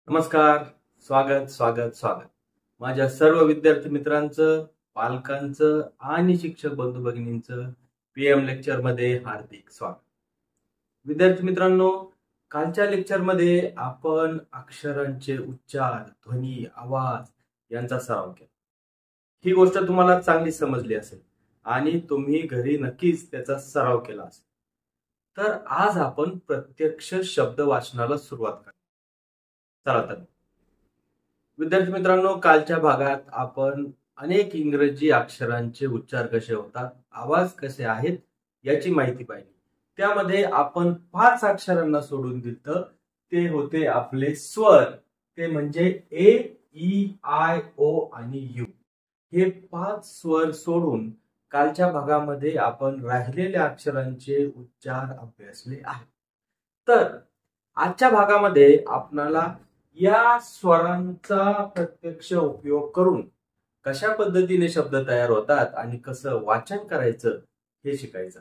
नमस्कार. स्वागत स्वागत स्वागत माझ्या सर्व विद्यार्थी मित्रांचं, पालकांचं आणि शिक्षक बंधू भगिनींचं पीएम लेक्चर मध्ये हार्दिक स्वागत. विद्यार्थी मित्रांनो, कालच्या लेक्चर मध्ये आपण अक्षरांचे उच्चार, ध्वनी, आवाज यांचा सराव केला. ही गोष्ट तुम्हाला चांगली समजली असेल आणि तुम्ही घरी नक्कीच त्याचा सराव केला असेल. तर आज आपण प्रत्यक्ष शब्द वाचनाला सुरुवात करू. चला तर विद्यार्थी मित्रांनो, कालच्या भागात आपण अनेक इंग्रजी अक्षरांचे उच्चार कसे होतात, आवाज कसे आहेत याची माहिती पाहिली. त्यामध्ये आपण 5 अक्षरांना सोडून दिलं. ते होते आपले स्वर. ते म्हणजे ए, ई, आय, ओ आणि यू. हे 5 स्वर सोडून कालच्या भागामध्ये आपण राहिलेल्या अक्षरांचे उच्चार अभ्यासले आहेत. तर आजच्या भागामध्ये आपणाला या स्वरांचा प्रत्यक्ष उपयोग करून कशा पद्धतीने शब्द तयार होतात आणि कसं वाचन करायचं हे शिकायचं.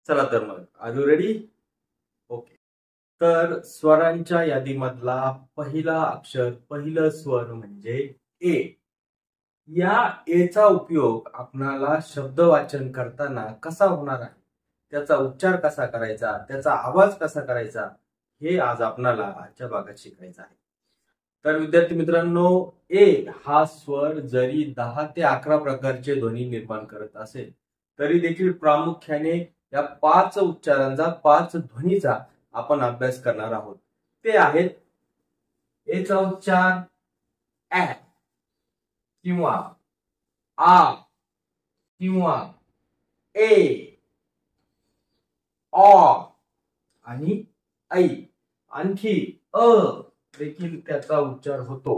चला तर मग, आर यू रेडी? ओके. तर स्वरांच्या यादीमधला पहिला अक्षर, पहिलं स्वर म्हणजे ए. या एचा उपयोग आपणाला शब्द वाचन करताना कसा होणार आहे, त्याचा उच्चार कसा करायचा, त्याचा आवाज कसा करायचा, हे आज आपणाला आजच्या भागात शिकायचं आहे. तर विद्यार्थी मित्रांनो, ए हा स्वर जरी 10 ते 11 प्रकारचे ध्वनी निर्माण करत असेल तरी देखील प्रामुख्याने या 5 उच्चारांचा, 5 ध्वनीचा आपण अभ्यास करणार आहोत. ते आहेत एचा उच्चार ऍ किंवा आ किंवा ए, ऑ आणि ऐ. आणखी अ देखील त्याचा उच्चार होतो.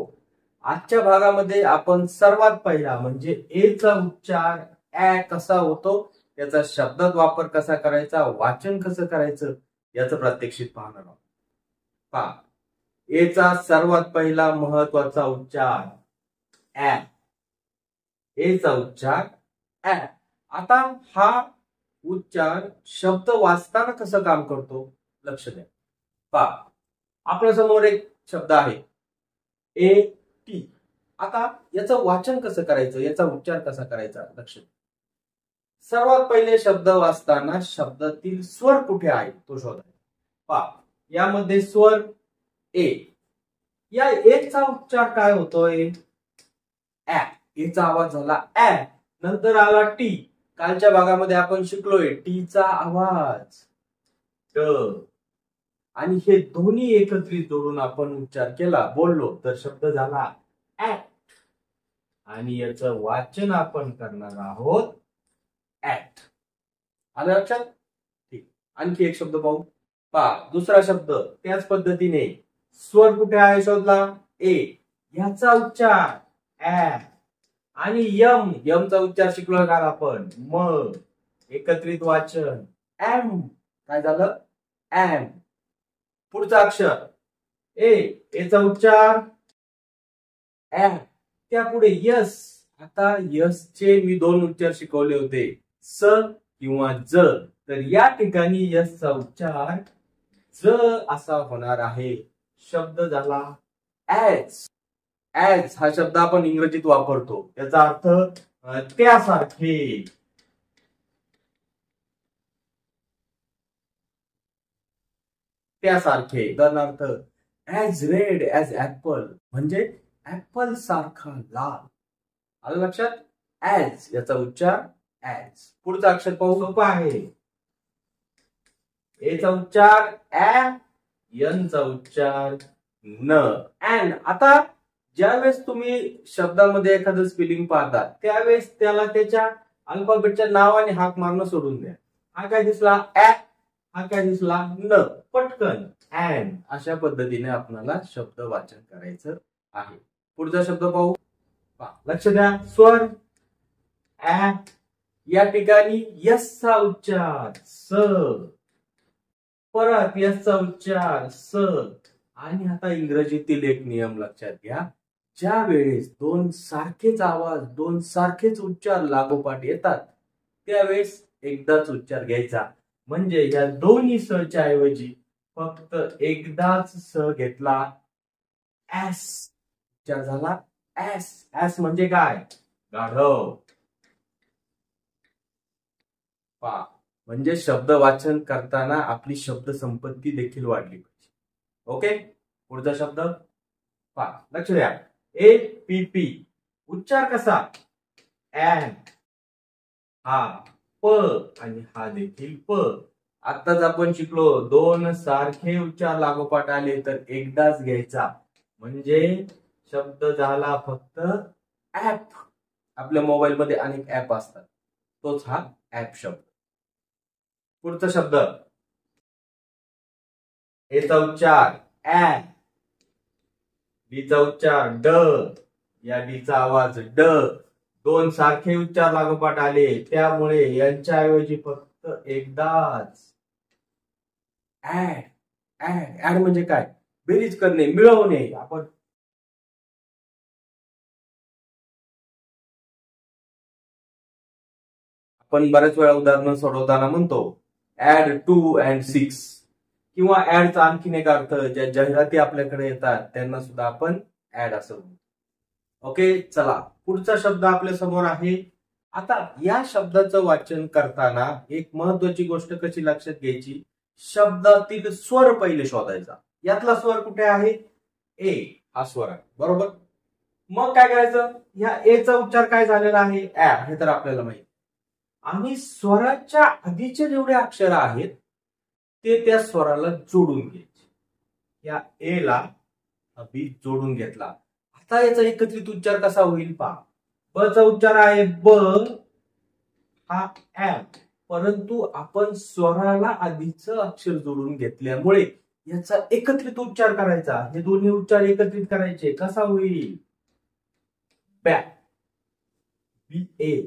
आजच्या भागामध्ये आपण सर्वात पहिला म्हणजे ए चा उच्चार ऍ कसा होतो, त्याचा शब्दात वापर कसा करायचा, वाचन कसं करायचं याचं प्रात्यक्षिक पाहणार आहोत. पहा, ए चा सर्वात पहिला महत्वाचा उच्चार ऍ. ए चा उच्चार ऍ. आता हा उच्चार शब्द वाचताना कसं काम करतो लक्ष द्या. पहा, आपल्या समोर एक शब्द आहे ए टी. आता याचं वाचन कसं करायचं, याचा उच्चार कसा करायचा लक्ष द्या. सर्वात पहिले शब्द वाचताना शब्दातील स्वर कुठे आहे तो शोधायचा. पहा, यामध्ये स्वर ए. या एचा उच्चार काय होतोय ऍ. एचा आवाज झाला ऍ. नंतर आला टी. कालच्या भागामध्ये आपण शिकलोय टीचा आवाज ट. आणि हे दोन्ही एकत्रित जोडून आपण उच्चार केला, बोललो तर शब्द झाला ऍक्ट. आणि याचं वाचन आपण करणार आहोत ऍक्ट. आलं लक्षात? ठीक. आणखी एक शब्द पाहू. पहा, दुसरा शब्द त्याच पद्धतीने स्वर कुठे आहे शोधला ए. याचा उच्चार ऍ. आणि यम. यमचा उच्चार शिकलो का आपण म. एकत्रित वाचन एम. काय झालं एम. पुढचा अक्षर ए. एचा उच्चार ऍ. त्यापुढे यस. आता यस चे मी 2 उच्चार शिकवले होते, स किंवा ज. तर या ठिकाणी यस चा उच्चार ज असा होणार आहे. शब्द झाला ऍज. ऍज हा शब्द आपण इंग्रजीत वापरतो, याचा अर्थ त्यासारखे. त्यासारखे. उदाहरणार्थ ऍज रेड ऍज ऍपल म्हणजे ऍपल सारखा लाल. आलं लक्षात? ऍज याचा उच्चार ऍज. पुढचा अक्षर पाहू, सोपा आहे. एचा उच्चार ऍ. यनचा उच्चार न. अँड. आता ज्यावेळेस तुम्ही शब्दामध्ये एखादं स्पेलिंग पाहता त्यावेळेस त्याला त्याच्या अल्फाबेटच्या नावाने हाक मारणं सोडून द्या. हा काय दिसला ऍ. हा काय दिसला न. पटकन अँड अशा पद्धतीने आपल्याला शब्द वाचन करायचं आहे. पुढचा शब्द पाहू. लक्ष द्या, स्वर ऍ. या ठिकाणी यस चा उच्चार स. परत यस चा उच्चार स. आणि आता इंग्रजीतील एक नियम लक्षात घ्या. ज्या वेळेस 2 सारखेच आवाज, 2 सारखेच उच्चार लागोपाठ येतात त्यावेळेस एकदाच उच्चार घ्यायचा. म्हणजे या दोन्ही स च्या ऐवजी फक्त एकदाच स घेतला एस उच्चार झाला एस. एस म्हणजे काय? गाढव. पा म्हणजे शब्द वाचन करताना आपली शब्द संपत्ती देखील वाढली पाहिजे. ओके, पुढचा शब्द पा. लक्ष द्या. ए पी पी उच्चार कसा? एन. हा प आणि हा देखील प. आताच आपण शिकलो दोन सारखे उच्चार लागोपाठ आले तर एकदाच घ्यायचा म्हणजे शब्द झाला फक्त ऍप. आपल्या मोबाईल मध्ये अनेक ऍप असतात, तोच हा ऍप शब्द. पुढचा शब्द एचा उच्चार ऍ, डीचा उच्चार ड, या डीचा आवाज ड. दोन सारखे उच्चार लागोपाठ आले त्यामुळे यांच्याऐवजी फक्त एकदाच ऍड. ऍड ऍड म्हणजे काय? बेरीज करणे, मिळवणे. आपण बऱ्याच वेळा उदाहरणं सोडवताना म्हणतो ऍड 2 and 6 किंवा ऍडचा आणखीन एक अर्थ ज्या जाहिराती आपल्याकडे येतात त्यांना सुद्धा आपण ऍड असं म्हणतो. ओके, चला पुढचा शब्द आपल्या समोर आहे. आता या शब्दाचं वाचन करताना एक महत्वाची गोष्ट कशी लक्षात घ्यायची, शब्दातील स्वर पहिले शोधायचा. यातला स्वर कुठे आहे? ए हा स्वर आहे, बरोबर. मग काय करायचं? ह्या एचा उच्चार काय झालेला आहे? ऍ, हे तर आपल्याला माहिती. आणि स्वराच्या आधीचे जेवढे अक्षर आहेत ते त्या स्वराला जोडून घ्यायचे. या ए ला अभि जोडून घेतला. आता याचा एकत्रित उच्चार कसा होईल पहा. ब चा उच्चार आहे ब, हा ऍ, परंतु आपण स्वराला आधीचं अक्षर जोडून घेतल्यामुळे याचा एकत्रित उच्चार करायचा. हे दोन्ही उच्चार एकत्रित करायचे. कसा होईल? बॅ, बी ए,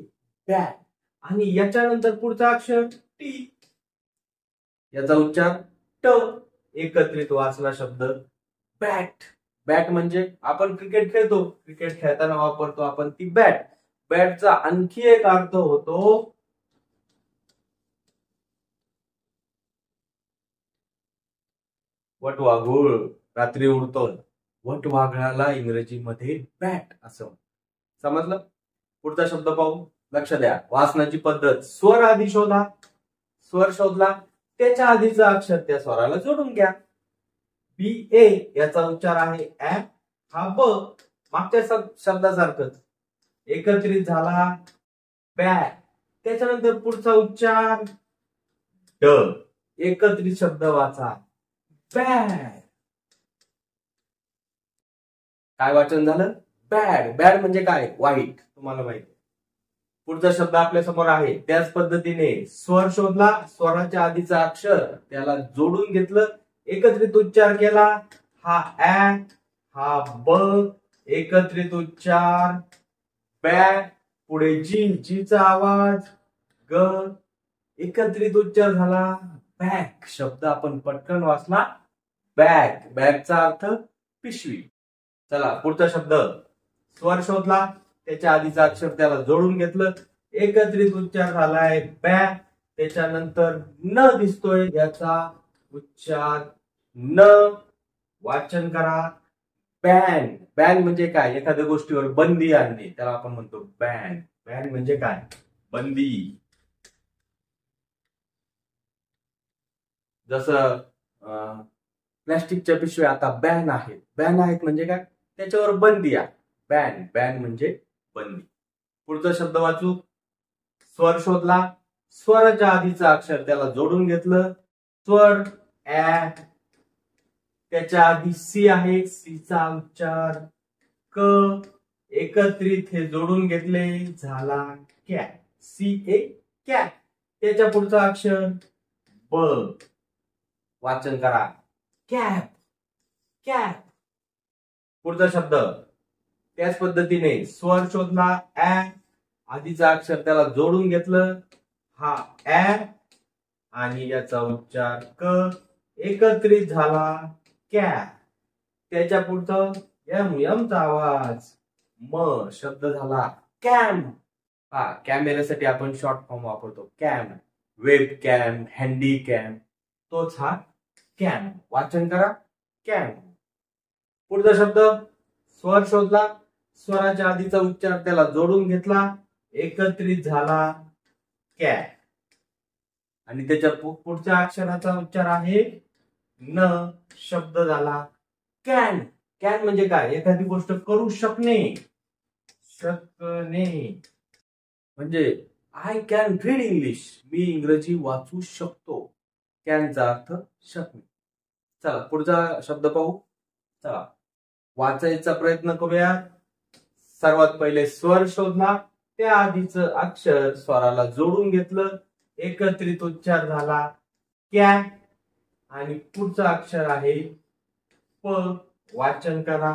बॅ. आणि याच्यानंतर पुढचा अक्षर टी, याचा उच्चार ट. एकत्रित वाचला शब्द बॅट. बॅट म्हणजे आपण क्रिकेट खेळतो, क्रिकेट खेळताना वापरतो आपण ती बॅट. बॅटचा आणखी एक अर्थ होतो वटवाघूळ. रात्री उडतो वटवाघळाला इंग्रजीमध्ये बॅट असं. समजलं? पुढचा शब्द पाहू. लक्ष द्या. वाचनाची पद्धत. स्वर आधी शोधा. स्वर शोधला, त्याच्या आधीचा अक्षर त्या स्वराला जोडून घ्या. बी ए याचा उच्चार आहे ऍ, हा ब, मागच्या शब्दासारखंच एकत्रित झाला बॅ. त्याच्यानंतर पुढचा उच्चार ड. एकत्रित शब्द वाचा बॅड. काय वाचन झालं? बॅड. बॅड म्हणजे काय? वाईट. तुम्हाला माहिती. पुढचा शब्द आपल्या समोर आहे. त्याच पद्धतीने स्वर शोधला, स्वराच्या आधीचा अक्षर त्याला जोडून घेतलं, एकत्रित उच्चार केला. हा ऍ, हा ब, एकत्रित उच्चार बॅ. पुढे जी, जीचा आवाज ग, एकत्रित उच्चार झाला बॅग. शब्द आपण पटकन वाचला बॅग. बॅगचा अर्थ पिशवी. चला पुढचा शब्द. स्वर शोधला, त्याच्या आधीचा अक्षर त्याला जोडून घेतलं, एकत्रित उच्चार झालाय बॅ. त्याच्यानंतर न दिसतोय, याचा उच्चार न. वाचन करा बॅन. बॅन म्हणजे काय? एखाद्या गोष्टीवर बंदी आणणे, त्याला आपण म्हणतो बॅन. बॅन म्हणजे काय? बंदी. जसं प्लॅस्टिकच्या पिशव्या आता बॅन आहेत. बॅन आहेत म्हणजे काय? त्याच्यावर बंदी आहे. बॅन. बॅन म्हणजे बंदी. पुढचा शब्द वाचू. स्वर शोधला, स्वराच्या आधीचा अक्षर त्याला जोडून घेतलं, स्वर ऍ, त्याच्या आधी सी आहे, सीचा उच्चार क, एकत्रित हे जोडून घेतले, झाला कॅ. सी ए कॅ. त्याच्या पुढचा अक्षर ब. वाचन करा कॅप. कॅप. पुढचा शब्द. त्याच पद्धतीने स्वर शोधला ऍ, आधीचा अक्षर त्याला जोडून घेतलं, हा ऍ आणि याचा उच्चार क, एकत्रित झाला कॅप. त्याच्या पुढचं एम, एमचा आवाज म, शब्द झाला कॅम. हा, कॅमेऱ्यासाठी आपण शॉर्ट फॉर्म वापरतो कॅम. वेब कॅम, हँडी कॅम, तोच हा कॅम. वाचन करा कॅम. पुढचा शब्द स्वर शोधला, स्वराच्या आधीचा उच्चार त्याला जोडून घेतला, एकत्रित झाला कॅट. आणि त्याच्या पुढच्या अक्षराचा उच्चार आहे न, शब्द झाला कॅन. कॅन म्हणजे काय? एखादी गोष्ट करू शकणे. म्हणजे आय कॅन रीड इंग्लिश, मी इंग्रजी वाचू शकतो. कॅनचा अर्थ शकणे. चला पुढचा शब्द पाहू. चला वाचायचा प्रयत्न करूया. सर्वात पहिले स्वर शोधला, त्या आधीचं अक्षर स्वराला जोडून घेतलं, एकत्रित उच्चार झाला कॅ. आणि पुढचं अक्षर आहे प, वाचन करा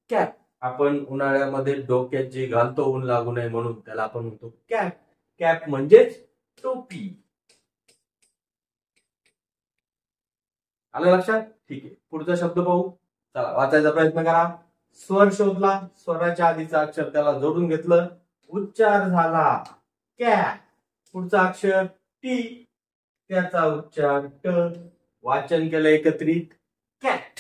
कॅप. आपण उन्हाळ्यामध्ये डोक्यात जे घालतो ऊन लागू नये म्हणून, त्याला आपण म्हणतो कॅप. कॅप म्हणजेच टोपी. आलं लक्षात? ठीक आहे, पुढचा शब्द पाहू. चला वाचायचा प्रयत्न करा. स्वर शोधला, स्वराच्या आधीचा अक्षर त्याला जोडून घेतलं, उच्चार झाला कॅ. पुढचा अक्षर टी, त्याचा उच्चार ट, वाचन केलं एकत्रित कॅट.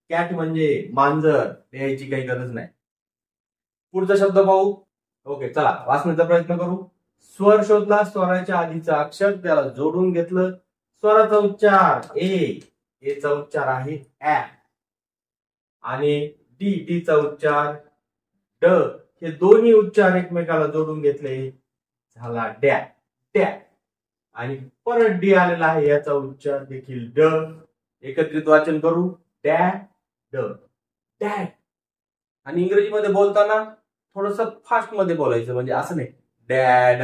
कॅट म्हणजे मांजर, लिहायची काही गरज नाही. पुढचा शब्द पाहू. ओके, चला वाचण्याचा प्रयत्न करू. स्वर शोधला, स्वराच्या आधीचा अक्षर त्याला जोडून घेतलं, स्वराचा उच्चार ए, एचा उच्चार आहे ऍ. आणि डी, टीचा उच्चार ड. हे दोन्ही उच्चार एकमेकाला जोडून घेतले, झाला डॅ, डॅ. आणि परत डी आलेला आहे, याचा उच्चार देखील ड. एकत्रित वाचन करू डॅ ड, डॅड. आणि इंग्रजीमध्ये बोलताना थोडस फास्ट मध्ये बोलायचं, म्हणजे असं नाही डॅड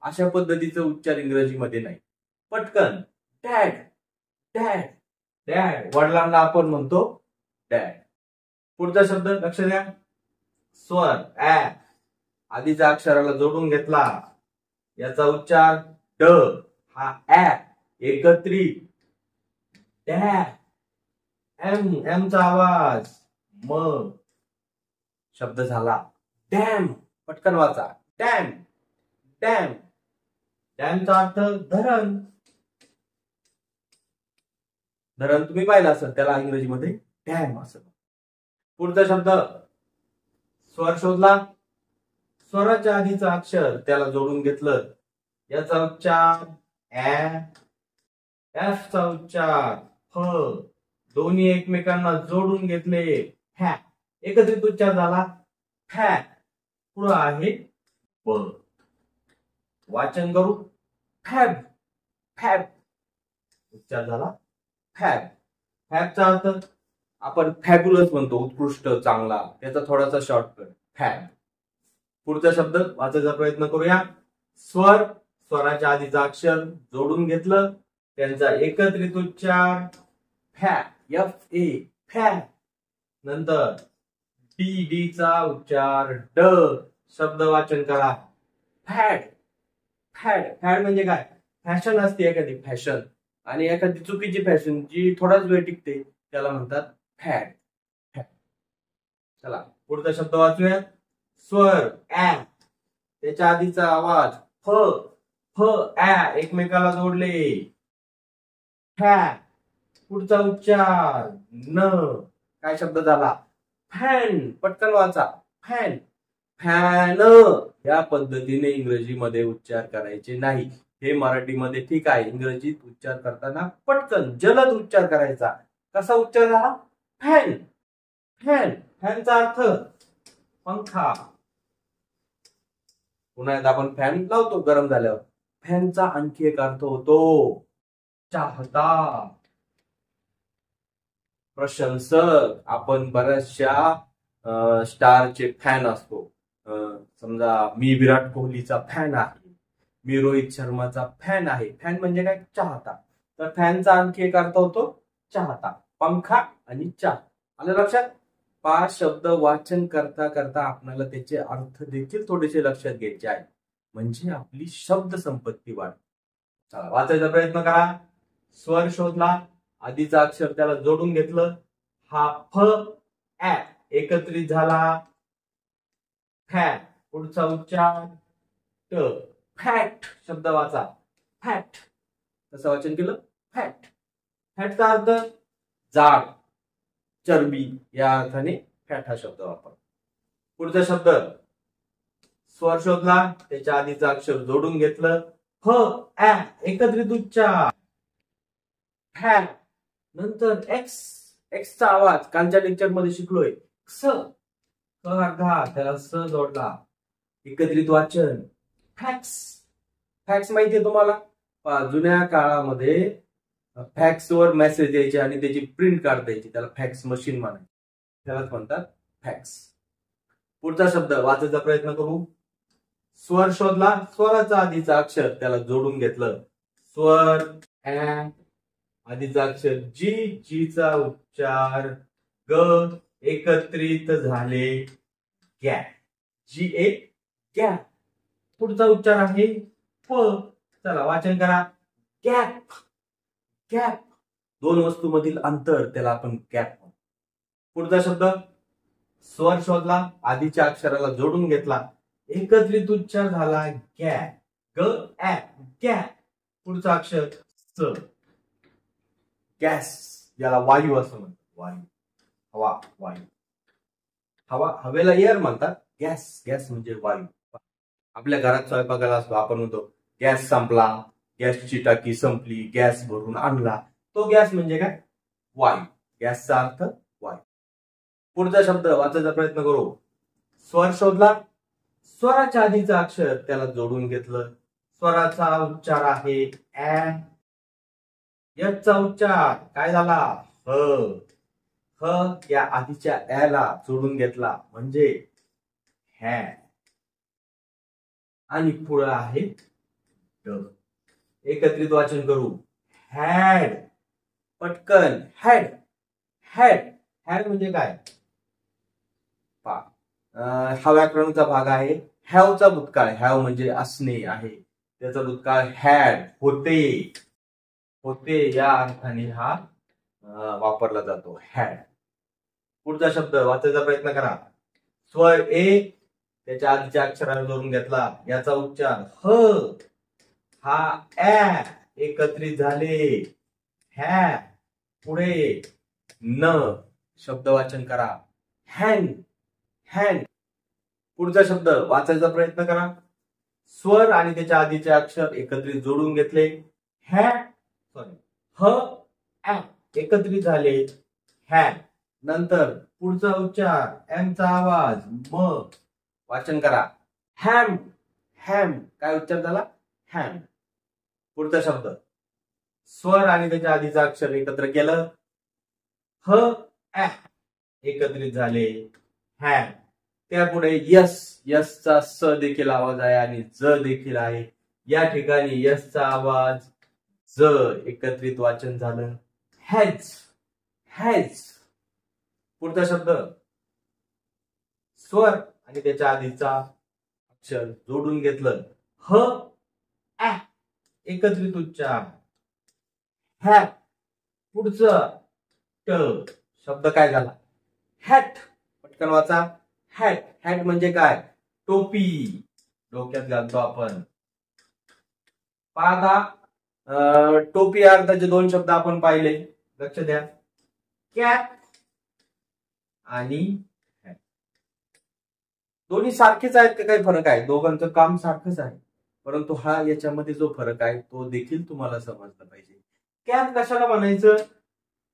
अशा पद्धतीचा उच्चार इंग्रजीमध्ये नाही. पटकन डॅड, डॅड, डॅड. वडिलांना आपण म्हणतो डॅड. पुढचा शब्द लक्ष द्या. स्वर ऍ, आधीच्या अक्षराला जोडून घेतला, याचा उच्चार ड, हा ऍ, एकत्रित डॅ. एम, एमचा आवाज म, शब्द झाला डॅम. पटकन वाचा डॅम, डॅम. डॅमचा अर्थ धरण. धरण तुम्ही पाहिलं असेल, त्याला इंग्रजीमध्ये डॅम असं. पुढचा शब्द स्वर शोधला, स्वराच्या आधीचा अक्षर त्याला जोडून घेतलं, याचा उच्चार ऍ, एफ चा उच्चार फ, दोन्ही एकमेकांना जोडून घेतले फॅ, एकत्रित उच्चार झाला फॅ. पुढं आहे ब, वाचन करू फॅब, फॅब. उच्चार झाला फॅब. फॅबचा अर्थ आपण फॅब्युलस म्हणतो, उत्कृष्ट, चांगला, त्याचा थोडासा शॉर्टकट फॅब. पुढचा शब्द वाचायचा प्रयत्न करूया. स्वर, स्वराच्या आधीचा अक्षर जोडून घेतलं, त्यांचा एकत्रित उच्चार फॅ, एफ ए, फॅ. नंतर डी, डी चा उच्चार ड, शब्द वाचन करा फॅड, फॅड. फॅड म्हणजे काय? फॅशन असते एखादी फॅशन, आणि एखादी चुकीची फॅशन जी थोडाच वेळ टिकते, त्याला म्हणतात फॅड. चला पुढचा शब्द वाचूया. स्वर ऍ, त्याच्या आधीचा आवाज फ, फ ऍ, एकमेकाला जोडले फॅ. पुढचा उच्चार न, काय शब्द झाला फॅन. पटकन वाचा फॅन, फॅन. या पद्धतीने इंग्रजीमध्ये उच्चार करायचे नाही. हे मराठीमध्ये ठीक आहे, इंग्रजीत उच्चार करताना पटकन जलद उच्चार करायचा. कसा उच्चार झाला फॅन, फॅन. फॅनचा अर्थ पंखा. उन्हाळ्यात आपण फॅन लावतो गरम झाल्यावर. फॅनचा आणखी एक अर्थ होतो चाहता, प्रशंसक. आपण बऱ्याचशा स्टारचे फॅन असतो. समजा मी विराट कोहलीचा फॅन आहे, मी रोहित शर्माचा फॅन आहे. फॅन म्हणजे काय? चाहता. तर फॅनचा आणखी एक अर्थ होतो चाहता, पंखा आणि चहा. आलं लक्षात? 5 शब्द वाचन करता करता आपल्याला त्याचे अर्थ देखील थोडेसे लक्षात घ्यायचे आहे, म्हणजे आपली शब्द संपत्ती वाढ. चला वाचायचा प्रयत्न करा. स्वर शोधला, आधीचा अक्षर त्याला जोडून घेतलं, हा फ ऍ, एकत्रित झाला फॅ. पुढचा उच्चार ट, फॅट. शब्द वाचा फॅट. कसं वाचन केलं? फॅट. फॅटचा अर्थ जाड. चरबी या अर्थाने फॅट हा शब्द वापर. पुढचा शब्द स्वर शोधला, त्याच्या आधीचं अक्षर जोडून घेतलं, ह ऍ एकत्रित उच्चार, फॅट. नंतर एक्स, एक्सचा आवाज कालच्या लेक्चर मध्ये शिकलोय, क्स, घा त्याला स जोडला, एकत्रित वाचन, फॅक्स. फॅक्स माहितीये तुम्हाला, जुन्या काळामध्ये फॅक्स वर मेसेज यायचे आणि त्याची प्रिंट काढता यायची, त्याला फॅक्स मशीन म्हणायचे, त्यालाच म्हणतात फॅक्स. पुढचा शब्द वाचायचा प्रयत्न करू. स्वर शोधला, स्वराचा आधीचा अक्षर त्याला जोडून घेतलं, स्वर ऍ, आधीचा अक्षर जी, जीचा उच्चार ग, एकत्रित झाले गॅ, जी ए गॅप. पुढचा उच्चार आहे प, चला वाचन करा, गॅप. गॅप, दोन वस्तूमधील अंतर त्याला आपण गॅप. पुढचा शब्द स्वर शोधला, आधीच्या अक्षराला जोडून घेतला, एकत्रित उच्चार झाला गॅ, ग ऍ, गॅ. पुढचा अक्षर स, गॅस, याला वायू असं म्हणतात, वायू, हवा, वायू. हवा, हवेला एअर म्हणतात, गॅस, गॅस म्हणजे वायू. आपल्या घरात स्वयंपाकाला असतो, आपण म्हणतो गॅस संपला, गॅसची टाकी संपली, गॅस भरून आणला, तो गॅस म्हणजे काय, वायू. गॅसचा अर्थ वायू. पुढचा शब्द वाचायचा प्रयत्न करू. स्वर शोधला, स्वराच्या आधीचा अक्षर त्याला जोडून घेतलं, स्वराचा उच्चार आहे ऍ, याचा उच्चार काय झाला, ह. ह या आधीच्या ऍ ला जोडून घेतला म्हणजे हॅ, आणि पुढे आहे ड. एकत्रित वाचन करू, हॅड. पटकन, हॅड. हॅड, हॅड म्हणजे काय, हा व्याकरणाचा भाग आहे. हॅवचा भूतकाळ, हॅव म्हणजे असणे आहे, त्याचा भूतकाळ हॅड, होते. होते या अर्थाने हा वापरला जातो, हॅड. पुढचा शब्द वाचायचा प्रयत्न करा. स्वर ए, त्याच्या आधीच्या अक्षराला जोडून घेतला, याचा उच्चार ह, हा ऍ, एकत्रित झाले हॅ. पुढे न, शब्द वाचन करा, हॅन, हॅन. पुढचा शब्द वाचायचा प्रयत्न करा. स्वर आणि त्याच्या आधीचे अक्षर एकत्रित जोडून घेतले, हॅ, सॉरी, ह ऍ, एकत्रित झाले हॅ. नंतर पुढचा उच्चार, एमचा आवाज म, वाचन करा, हॅम, हॅम. काय उच्चार झाला, हॅम. पुढचा शब्द स्वर आणि त्याच्या आधीचा अक्षर एकत्र केलं, ह ऍ, एकत्रित झाले हॅम. त्यापुढे यस, यसचा स देखील आवाज आहे आणि ज देखील आहे, या ठिकाणी यसचा आवाज ज एकत्रित वाचन झालं हॅज, हॅज. पुढचा शब्द स्वर आणि त्याच्या आधीचा अक्षर जोडून घेतलं, ह ऍ, एकत्रित उच्चार हॅ. पुढचं ट, शब्द काय झाला, हॅट. पटकन वाचा, हॅट. हॅट म्हणजे काय, टोपी, डोक्यात घालतो आपण. पाहा, टोपी अर्थाचे दोन शब्द आपण पाहिले, लक्ष द्या, कॅप आणि हॅट. दोन्ही सारखेच आहेत का काही फरक आहे, दोघांचं काम सारखंच आहे, परंतु हा याच्यामध्ये जो फरक आहे तो देखील तुम्हाला समजला पाहिजे. कॅप कशाला म्हणायचं,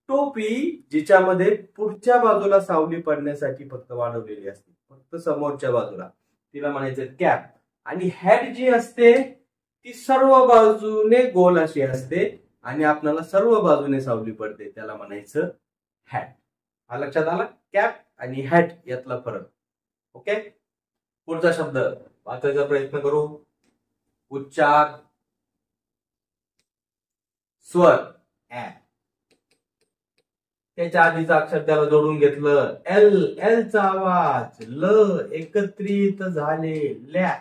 टोपी जिच्यामध्ये पुढच्या बाजूला सावली पडण्यासाठी फक्त वाढवलेली असते, फक्त समोरच्या बाजूला, तिला म्हणायचं कॅप. आणि हॅट जी असते ती सर्व बाजूने गोल अशी असते आणि आपल्याला सर्व बाजूने सावली पडते, त्याला म्हणायचं हॅट. हा लक्षात आला, कॅप आणि हॅट यातला फरक. ओके. पुढचा शब्द वाचायचा प्रयत्न करू. उच्चार, स्वर ऍ, त्याच्या आधीचा अक्षर त्याला जोडून घेतलं, एल, एलचा आवाज ल, एकत्रित झाले लॅ,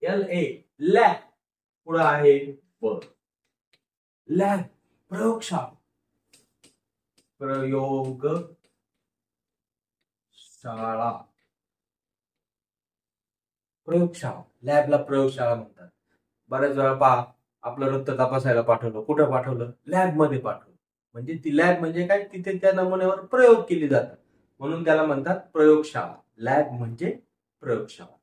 एल ए, लॅ. पुढे आहे ब, लॅब, प्रयोगशाळा, प्रयोग शाळा, प्रयोगशाळा, लॅबला प्रयोगशाळा म्हणतात. बऱ्याच वेळा पहा, आपलं रक्त तपासायला पाठवलं, कुठं पाठवलं, लॅब मध्ये पाठवलं. म्हणजे ती लॅब म्हणजे काय, तिथे त्या नमुन्यावर प्रयोग केले जातात म्हणून त्याला म्हणतात प्रयोगशाळा. लॅब म्हणजे प्रयोगशाळा.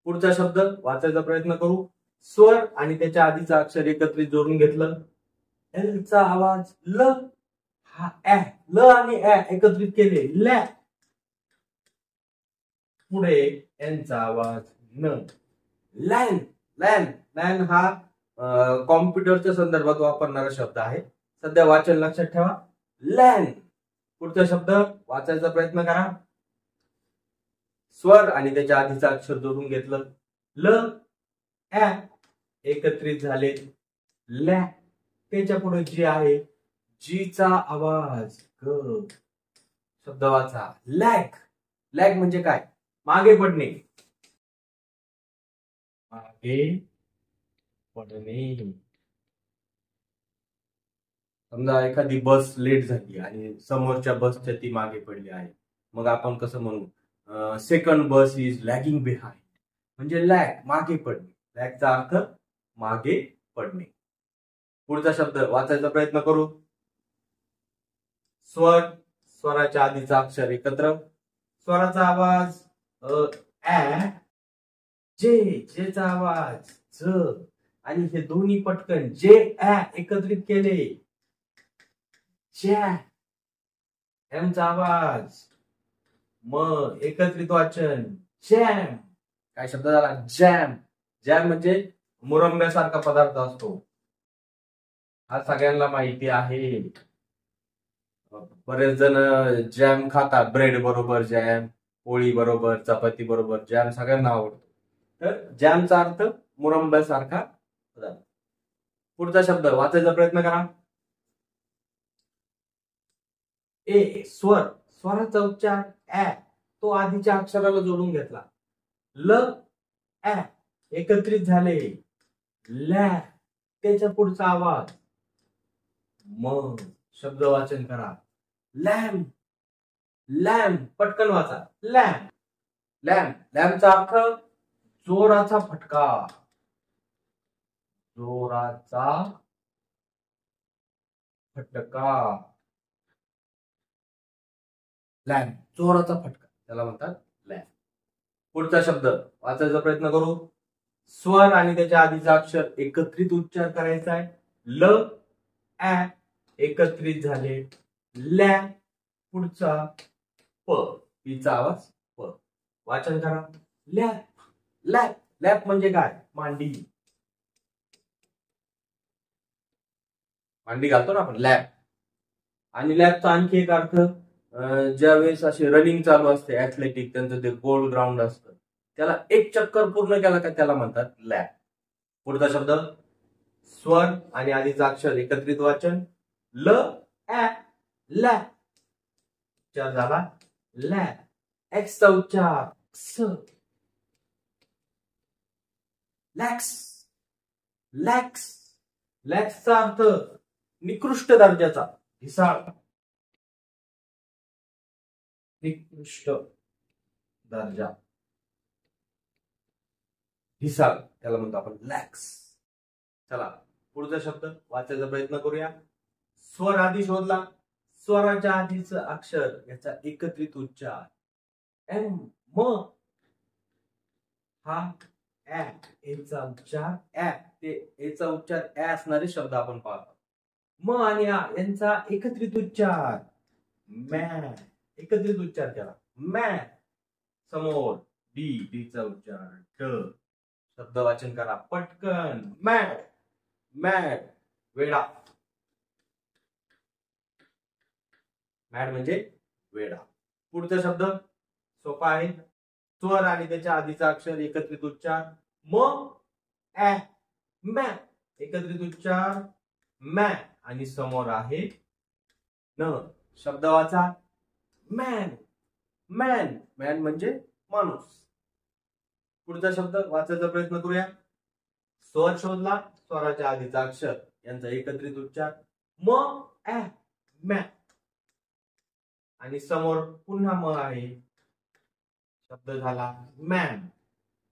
पुढचा शब्द वाचायचा प्रयत्न करू. स्वर आणि त्याच्या आधीचा अक्षर एकत्रित जोडून घेतलं. एल चा आवाज ल, हा ऍ, ल आणि ऍ एकत्रित केले लॅ. पुढे एन चा आवाज न, लॅन. लॅन लॅन हा कॉम्प्युटरच्या संदर्भात वापरणारा शब्द आहे. सध्या वाचन लक्षात ठेवा, लॅन. पुढचा शब्द वाचायचा प्रयत्न करा. स्वर आणि त्याच्या आधीचा अक्षर जोडून घेतलं. ल ऍ एकत्रित झाले लॅ. त्याच्या पुढे जी आहे, जी चा आवाज ग. शब्द वाचा, लॅग. लॅग म्हणजे काय, मागे पडणे. मागे पडणे. समजा एखादी बस लेट झाली आणि समोरच्या बसच्या ती मागे पडली आहे, मग आपण कसं म्हणू, second bus is lagging behind. म्हणजे लॅग, मागे पडणे. लॅगचा अर्थ मागे पडणे. पुढचा शब्द वाचायचा प्रयत्न करू. स्वर, स्वराच्या आधीचा अक्षर एकत्र. स्वराचा आवाज ऍ, जे, जेचा आवाज ज. आणि हे दोन्ही पटकन जे ऍ एकत्रित केले जॅ. एमचा आवाज म, एकत्रित वाचन जॅम. काय शब्द झाला, जॅम. जॅम म्हणजे मुरंब्यासारखा पदार्थ असतो, हा सगळ्यांना माहिती आहे. बरेच जण जॅम खातात, ब्रेड बरोबर जॅम, पोळी बरोबर, चपाती बरोबर जॅम सगळ्यांना आवडतो. तर जॅमचा अर्थ मुरंब्यासारखा पदार्थ. पुढचा शब्द वाचायचा प्रयत्न करा. ए, स्वर. स्वराचा उच्चार ऍ, तो आधीच्या अक्षराला जोडून घेतला. ल ऍ एकत्रित झाले लॅ. त्याच्या पुढचा आवाज म. शब्द वाचन करा, लॅम्प. लॅम्प पटकन वाचा, लॅम्प. लॅम्प. लॅम्पचा अर्थ जोराचा फटका. जोराचा फटका. लॅम्प, जोराचा फटका, त्याला म्हणतात लॅम्प. पुढचा शब्द वाचायचा प्रयत्न करू. स्वर आणि त्याच्या आधीचा अक्षर एकत्रित उच्चार करायचा आहे. ल ऍ एकत्रित झाले लॅ. पुढचा प, पीचा आवाज प. वाचन करा, लॅप. लॅप. लॅप म्हणजे काय, मांडी. मांडी घालतो ना आपण, लॅप. आणि लॅपचा आणखी एक अर्थ, ज्या वेळेस असे रनिंग चालू असते ऍथलेटिक, त्यांचं ते गोल ग्राउंड असतं, त्याला एक चक्कर पूर्ण केला का त्याला म्हणतात लॅप. पुढचा शब्द स्वर आणि आधीचा अक्षर एकत्रित वाचन ल ऍ लॅ. उच्चार झाला लॅ. एक्सचा उच्चार क्स. लॅक्स. लॅक्स. लॅक्सचा अर्थ निकृष्ट दर्जाचा, ढिसाळ. निकृष्ट दर्जा, ढिसाळ, त्याला म्हणतो आपण लॅक्स. चला पुढचा शब्द वाचायचा प्रयत्न करूया. स्वर आधी शोधला. स्वराच्या आधीचं अक्षर याचा एकत्रित उच्चार एम. म. हा ऍ, एचा उच्चार ऍ. ते एचा उच्चार ऍ असणारे शब्द आपण पाहतो. म आणि आ यांचा एकत्रित उच्चार मॅ. एकत्रित उच्चार केला मॅ. समोर डी, डीचा उच्चार ड. शब्द वाचन करा पटकन, मॅड. मॅड, वेडा. मॅड म्हणजे वेडा. पुढचा शब्द सोपा आहे. स्वर आणि त्याच्या आधीचा अक्षर एकत्रित उच्चार म ऍ मॅ. एकत्रित उच्चार मॅ. आणि समोर आहे न. शब्द वाचा, मॅन. मॅन. मॅन म्हणजे माणूस. पुढचा शब्द वाचायचा प्रयत्न करूया. स्वर शोधला. स्वराच्या आधीचा अक्षर यांचा एकत्रित उच्चार म ऍ मॅ. आणि समोर पुन्हा म आहे. शब्द झाला मॅम.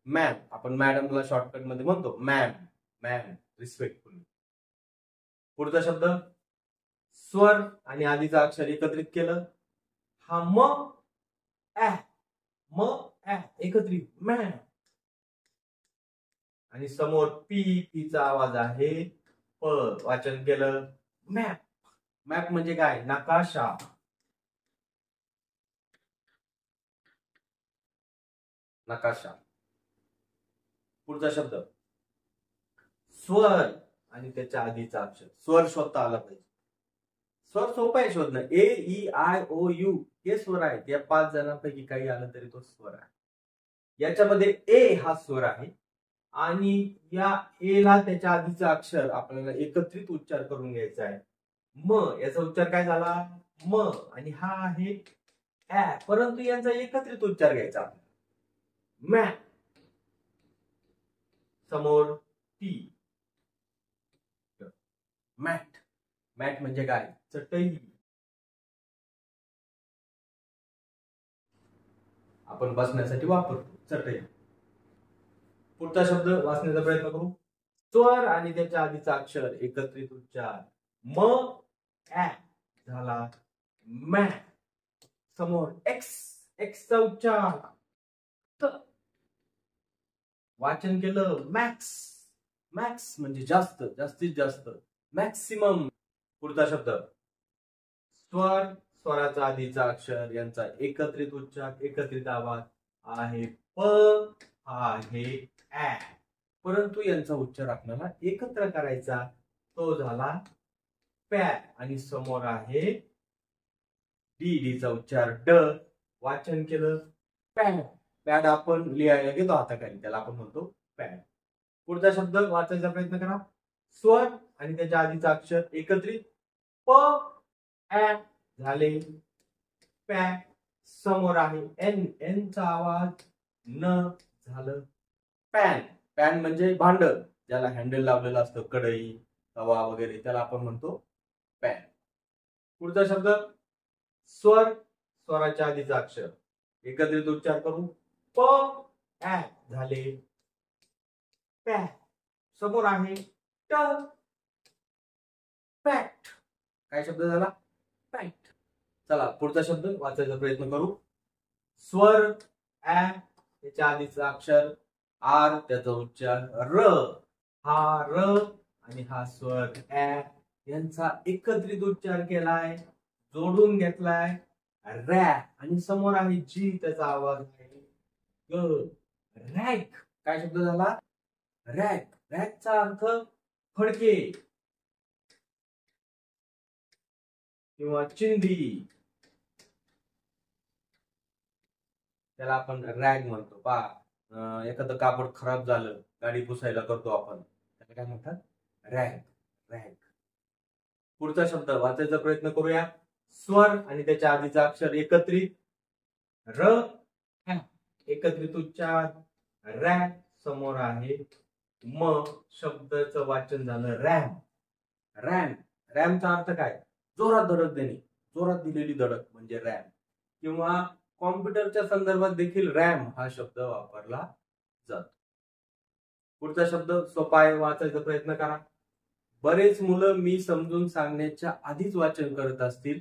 मॅम, आपण मॅडमला शॉर्टकट मध्ये म्हणतो मॅम. Ma'am, respectful. पुढचा शब्द स्वर आणि आधीचा अक्षर एकत्रित केलं, हा म ऍ, म ऍ एकत्रित मॅ, आणि समोर पीचा आवाज आहे प, वाचन केलं मॅप. मॅप म्हणजे काय? नकाशा. नकाशा. पुढचा शब्द स्वर आणि त्याच्या आधीचा अक्षर. स्वर शोधता आला पाहिजे. स्वर सोपा आहे शोधणं. ए ई आय ओ यू हे स्वर आहेत. या 5 जणांपैकी काही आलं तरी तो स्वर आहे. याच्यामध्ये ए हा स्वर आहे आणि या ए ला त्याच्या आधीचा अक्षर आपल्याला एकत्रित उच्चार करून घ्यायचा आहे. म याचा उच्चार काय झाला? म, आणि हा आहे ऍ, परंतु यांचा एकत्रित उच्चार घ्यायचा. मॅ, समोर टी, मॅट. मॅट म्हणजे काय? चटई. आपण बसण्यासाठी वापरतो चटई. पुढचा शब्द वाचण्याचा प्रयत्न करू. स्वर आणि त्याच्या आधीचा अक्षर एकत्रित उच्चार. म ऍ झाला मॅ, समोर एक्स, एक्सचा उच्चार त, वाचन केलं मॅक्स. मॅक्स म्हणजे जास्त, जास्तीत जास्त, मॅक्सिमम. पुढचा शब्द स्वर, स्वराचा आधीचा अक्षर यांचा एकत्रित उच्चार, एकत्रित आवाज आहे प, हा आहे ऍ, परंतु यांचा उच्चार आपल्याला एकत्र करायचा. तो झाला पॅ, आणि समोर आहे डी, डीचा उच्चार ड, वाचन केलं पॅड. पॅड आपण लिहायला घेतो हाताखाली, त्याला आपण म्हणतो पॅड. पुढचा शब्द वाचायचा प्रयत्न करा. स्वर आणि त्याच्या आधीचा अक्षर एकत्रित प ऍ झाले पॅ, समोर आहे एन, एनचा आवाज न झालं पॅन. पॅन म्हणजे भांड, ज्याला हँडल लावलेलं असतं, कढई, तवा वगैरे, त्याला आपण म्हणतो पॅन. पुढचा शब्द स्वर, स्वराच्या आधीचा अक्षर एकत्रित उच्चार करू प ऍ झाले पॅ, समोर आहे ट, पॅट. काय शब्द झाला? पॅट. चला पुढचा शब्द वाचायचा प्रयत्न करू. स्वर ऍ, त्याच्या आधीचा अक्षर आर, त्याचा उच्चार र, हा र आणि हा स्वर ऍ यांचा एकत्रित उच्चार केलाय, जोडून घेतलाय रॅ, आणि समोर आहे जी, त्याचा आवाज आहे ग, रॅक. काय शब्द झाला? रॅक. रॅकचा अर्थ फडके किंवा चिंदी, त्याला आपण रॅग म्हणतो. एखादं कापड खराब झालं, गाडी पुसायला करतो आपण, त्याला काय म्हणतात? रॅग. रॅग. पुढचा शब्द वाचायचा प्रयत्न करूया. स्वर आणि त्याच्या आधीचा अक्षर एकत्रित र, एकत्रित उच्चार रॅ, समोर आहे म, शब्दाचं वाचन झालं रॅम. रॅम. रॅमचा अर्थ काय? जोरात धडक देणे, जोरात दिलेली धडक म्हणजे रॅम. किंवा कॉम्प्युटरच्या संदर्भात देखील रॅम हा शब्द वापरला जातो. पुढचा शब्द सोपा आहे, वाचायचा प्रयत्न करा. बरेच मुलं मी समजून सांगण्याच्या आधीच वाचन करत असतील,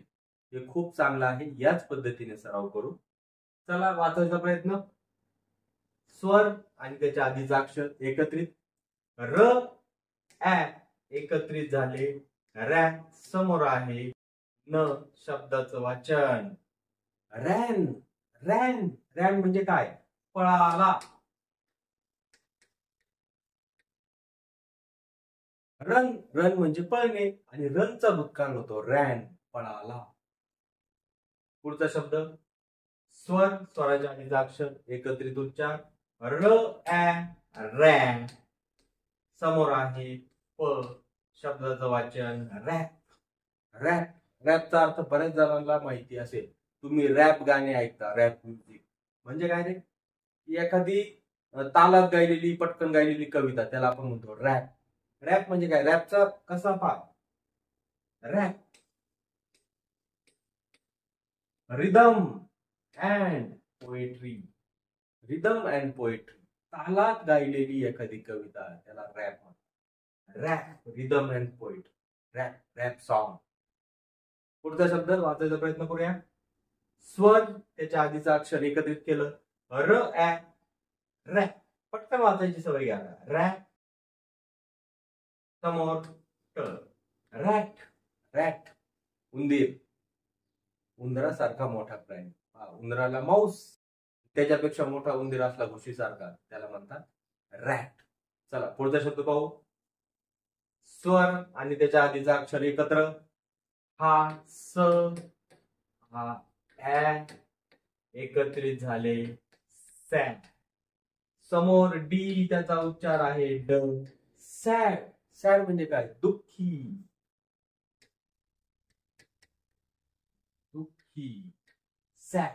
हे खूप चांगलं आहे. याच पद्धतीने सराव करू. चला वाचायचा प्रयत्न. स्वर आणि त्याच्या आधीचा अक्षर एकत्रित र, ऍ एकत्रित झाले रॅ, समोर आहे न, शब्दाचं वाचन रॅन. रॅन. रॅन म्हणजे काय? पळाला. रन. रन म्हणजे पळणे, आणि रनचा भूतकाळ होतो रॅन, पळाला. पुढचा शब्द स्वर, स्वराच्या आधीचा अक्षर एकत्रित उच्चार र, ऍ रॅ, समोर आहे प, शब्दाचं वाचन रॅप. रॅप. रॅपचा अर्थ बऱ्याच जणांना माहिती असेल. तुम्ही रॅप गाणे ऐकता, रॅप म्युझिक म्हणजे काय रे? एखादी तालात गायलेली, पटकन गायलेली कविता, त्याला आपण म्हणतो रॅप. रॅप म्हणजे काय? रॅपचा कसा पाठ? Rap. Rhythm and poetry. Rhythm and poetry, तालात गायलेली एखादी कविता, त्याला रॅप म्हणतात. Rap, rhythm and poetry, rap, rap song. पुढचा शब्द वाचायचा प्रयत्न करूया. स्वर त्याच्या आधीचं अक्षर एकत्रित केलं. र ऍ रॅ. पटकन वाचायची सवय घ्या. रॅ समोर ट. रॅट. रॅट उंदीर. उंदरासारखा मोठा प्राणी. उंदराला माऊस, त्याच्यापेक्षा मोठा उंदीर असला घुशीसारखा, त्याला म्हणतात रॅट. चला पुढचा शब्द पाहू. स्वर आणि त्याच्या आधीचा अक्षर एकत्र. हा स, हा ऍ एकत्रित झाले सॅ. समोर डी त्याचा उच्चार आहे ड. सॅड. सॅड म्हणजे काय? दुःखी. दुःखी सॅड.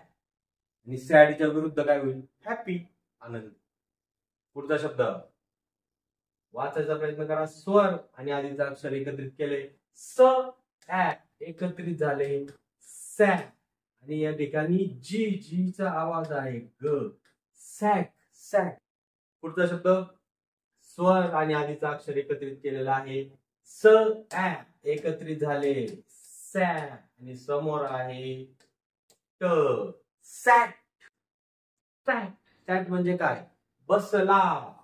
आणि सॅडच्या विरुद्ध काय होईल? हॅपी, आनंद. पुढचा शब्द वाचायचा प्रयत्न करा. स्वर आणि आधीचा अक्षर एकत्रित केले. स ऍ एकत्रित झाले सॅ. आणि या ठिकाणी जी, जीचा आवाज आहे ग. सॅक. सॅक. पुढचा शब्द स्वर आणि आधीचा अक्षर एकत्रित केलेला आहे. स ऍ एकत्रित झाले सॅ. आणि समोर आहे ट. सॅट. सॅट. सॅट म्हणजे काय? बसला.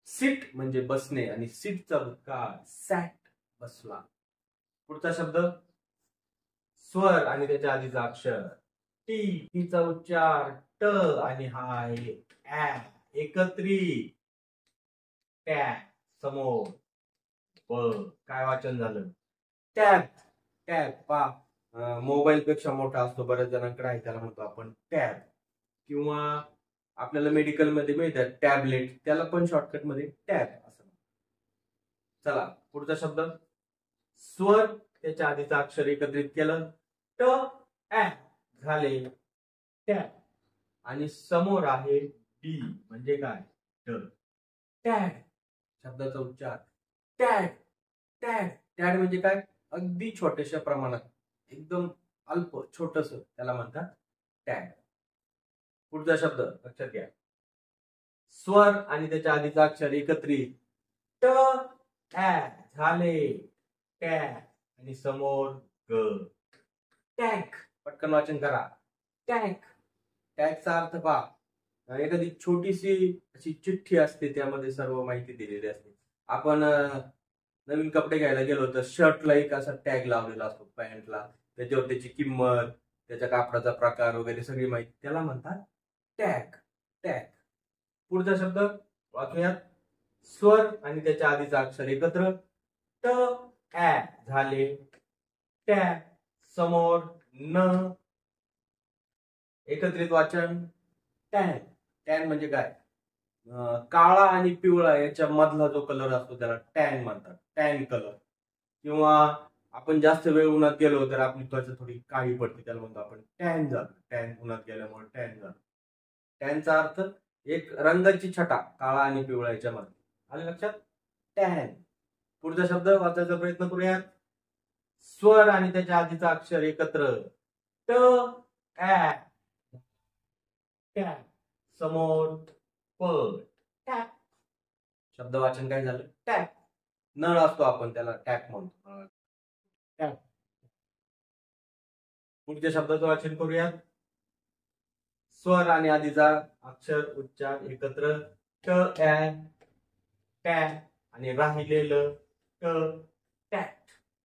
सिट म्हणजे बसणे आणि सीटचा भूतकाळ सॅट, बसला. पुढचा शब्द स्वर आणि त्याच्या आधीचा अक्षर टी. टीचा उच्चार ट आणि हा आहे ऍ एकत्रित. टॅ समोर ब. काय वाचन झालं? टॅब. टॅब. पा मोबाईल पेक्षा मोठा असतो, बऱ्याच जणांकडे आहे, त्याला म्हणतो आपण टॅब. किंवा आपल्याला मेडिकल मध्ये मिळतात टॅबलेट, त्याला पण शॉर्टकट मध्ये टॅब असं. चला पुढचा शब्द स्वर त्याच्या आधीचा अक्षर एकत्रित केलं. ट ऍ झाले टॅब. आणि समोर आहे डी म्हणजे काय? ड. टॅड. शब्दाचा उच्चार टॅड. टॅड. टॅड म्हणजे काय? अगदी छोट्याशा प्रमाणात, एकदम अल्प, छोटस, त्याला म्हणतात टॅड. पुढचा शब्द लक्षात घ्या. स्वर आणि त्याच्या आधीचा अक्षर एकत्रित. ट ऍ झाले टॅग. आणि समोर ग. टॅग. पटकन वाचन करा. टॅग. टॅगचा अर्थ पहा. एखादी छोटीशी अशी चिठ्ठी असते, त्यामध्ये सर्व माहिती दिलेली असते. आपण नवीन कपडे घ्यायला गेलो तर शर्टला एक असा टॅग लावलेला असतो, पॅन्टला. त्याच्यावर त्याची किंमत, त्याच्या कापडाचा प्रकार वगैरे सगळी माहिती, त्याला म्हणतात टॅग. टॅग. पुढचा शब्द वाचूयात. स्वर आणि त्याच्या आधीचा अक्षर एकत्र. ट ऍ झाले टॅग. समोर न. एकत्रित वाचन टॅन. टॅन म्हणजे काय? काळा आणि पिवळा याच्या मधला जो कलर असतो त्याला टॅन म्हणतात. Tan colour. किंवा आपण जास्त वेळ उन्हात गेलो तर आपली त्वचा थोडी काळी पडते, त्याला म्हणतो आपण टॅन झालं. टॅन उन्हात गेल्यामुळे टॅन झालं. टॅनचा अर्थ एक रंगाची छटा, काळा आणि पिवळा याच्यामध्ये. आले लक्षात? टॅन. पुढचा शब्द वाचायचा प्रयत्न करूयात. स्वर आणि त्याच्या आधीचा अक्षर एकत्र. ट ऍ टॅप. समोर प. टॅप. शब्द वाचन काय झालं? टॅप. नळ असतो आपण त्याला टॅप म्हणतो. टॅप. पुढच्या शब्दाचं वाचन करूयात. स्वर आणि आधीचा अक्षर उच्चार एकत्र. ट ऍ टॅप. आणि राहिलेलं ट टॅट.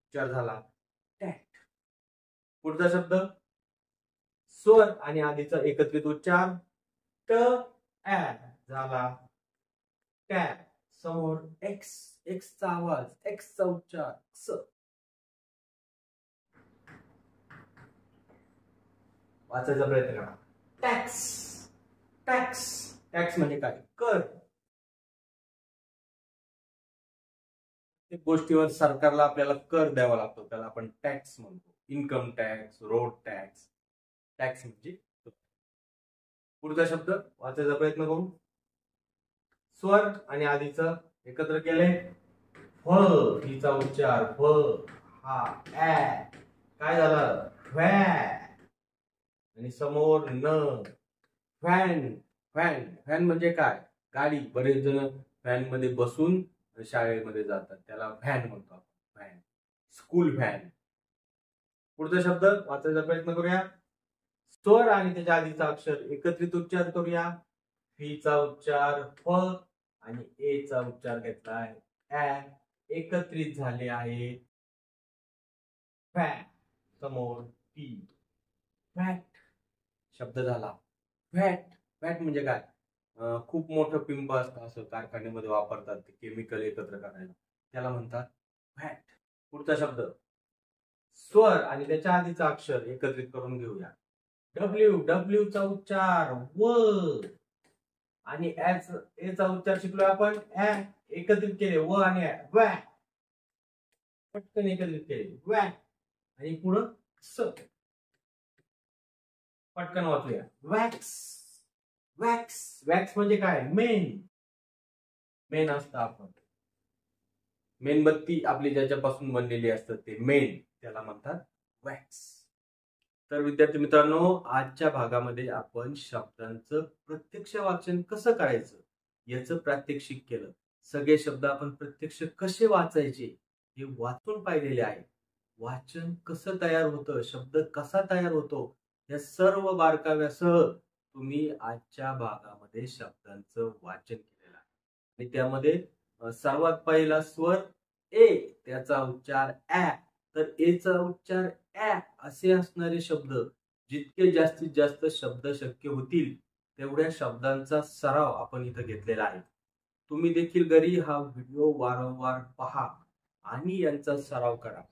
उच्चार झाला टॅट. पुढचा शब्द स्वर आणि आधीचा एकत्रित उच्चार. ट ऍ झाला टॅप. समोर एक्स. एक्सचा आवाज, एक्सचा उच्चार स. वाचायचा प्रयत्न करा. टॅक्स. टॅक्स. टॅक्स म्हणजे काय? कर. गोष्टीवर सरकारला आपल्याला कर द्यावा लागतो, त्याला आपण टॅक्स म्हणतो. Income tax, road tax. Tax म्हणजे. पुढचा शब्द वाचायचा प्रयत्न करू. स्वर आणि आधीचं एकत्र केले. फ. हिचा उच्चार फ. हा ऍ. काय झालं? व्हॅ. आणि समोर न. व्हॅन. व्हॅन. व्हॅन म्हणजे काय? गाडी. बरेच जण व्हॅन मध्ये बसून शाळेमध्ये जातात, त्याला व्हॅन म्हणतो आपण, व्हॅन, स्कूल व्हॅन. पुढचा शब्द वाचायचा प्रयत्न करूया. स्वर आणि त्याच्या आधीचा अक्षर एकत्रित उच्चार करूया. फीचा उच्चार फ आणि ए चा उच्चार घेतला आहे एकत्रित झाले आहे फॅट. समोर टी, फॅट शब्द झाला. फॅट, फॅट म्हणजे काय? खूप मोठं पिंप असतं, असं कारखान्यामध्ये वापरतात ते केमिकल एकत्र करायला, त्याला म्हणतात फॅट. पुढचा शब्द स्वर आणि त्याच्या आधीचा अक्षर एकत्रित करून घेऊया. डब्ल्यू, डब्ल्यू चा उच्चार व आणि ए चा उच्चार शिकलोय आपण एकत्रित केले व आणि वॅ, पटकन एकत्रित केले वॅ आणि पुढं स, पटकन वाचूया. वॅक्स, वॅक्स, वॅक्स म्हणजे काय? मेन, मेन असतं आपण, मेणबत्ती आपली ज्याच्यापासून बनलेली असतात ते मेन, त्याला म्हणतात वॅक्स. तर विद्यार्थी मित्रांनो, आजच्या भागामध्ये आपण शब्दांचं प्रत्यक्ष वाचन कसं करायचं याचं प्रात्यक्षिक केलं. सगळे शब्द आपण प्रत्यक्ष कसे वाचायचे हे वाचून पाहिलेले आहे. वाचन कसं तयार होतं, शब्द कसा तयार होतो, या सर्व बारकाव्यासह तुम्ही आजच्या भागामध्ये शब्दांचं वाचन केलेलं आहे. आणि त्यामध्ये सर्वात पहिला स्वर ए, त्याचा उच्चार ऍ, तर ए चा उच्चार ऍ असे असणारे शब्द, जितके जास्तीत जास्त शब्द शक्य होतील तेवढ्या शब्दांचा सराव आपण इथं घेतलेला आहे. तुम्ही देखील घरी हा व्हिडिओ वारंवार पहा आणि यांचा सराव करा.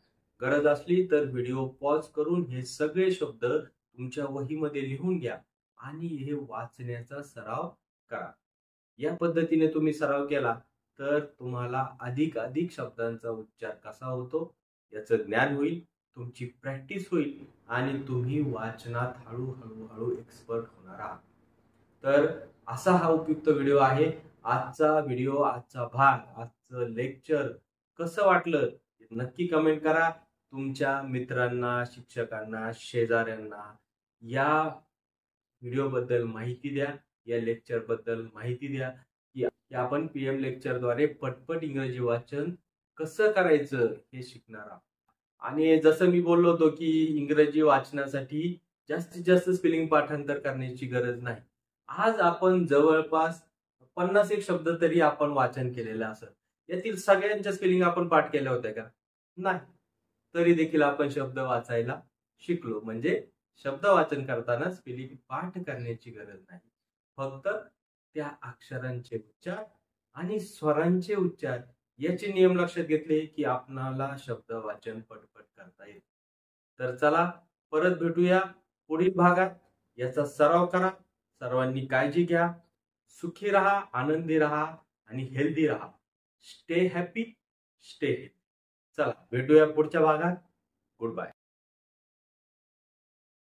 गरज असली तर व्हिडिओ पॉज करून हे सगळे शब्द तुमच्या वहीमध्ये लिहून घ्या आणि हे वाचण्याचा सराव करा. या पद्धतीने तुम्ही सराव केला तर तुम्हाला अधिक शब्दांचा उच्चार कसा होतो याचं ज्ञान होईल, तुमची प्रॅक्टिस होईल आणि तुम्ही वाचनात हळूहळू एक्सपर्ट होणार आहात. तर असा हा उपयुक्त व्हिडिओ आहे. आजचा व्हिडिओ, आजचा भाग, आजचं लेक्चर कसं वाटलं नक्की कमेंट करा. तुमच्या मित्रांना, शिक्षकांना, शेजाऱ्यांना या व्हिडिओ बद्दल माहिती द्या, या लेक्चर बद्दल माहिती द्या की आपण पीएम लेक्चर द्वारे पटपट इंग्रजी वाचन कसं करायचं हे शिकणार आहोत. आणि जसं मी बोललो होतो की इंग्रजी वाचनासाठी जास्तीत जास्त स्पेलिंग पाठांतर करण्याची गरज नाही. आज आपण जवळपास 50 शब्द तरी आपण वाचन केलेलं असत. यातील सगळ्यांच्या स्पेलिंग आपण पाठ केल्या होत्या का? नाही. तरी देखील आपण शब्द वाचायला शिकलो. म्हणजे शब्द वाचन करताना स्पेलिंग पाठ करण्याची गरज नाही, फक्त त्या अक्षरांचे उच्चार आणि स्वरांचे उच्चार याचे नियम लक्षात घेतले की आपणाला शब्द वाचन पटपट करता येईल. तर चला परत भेटूया पुढील भागात. याचा सराव करा. सर्वांनी काळजी घ्या. सुखी राहा, आनंदी राहा आणि हेल्दी राहा. Stay happy, stay healthy. चला भेटूया पुढच्या भागात. Good bye.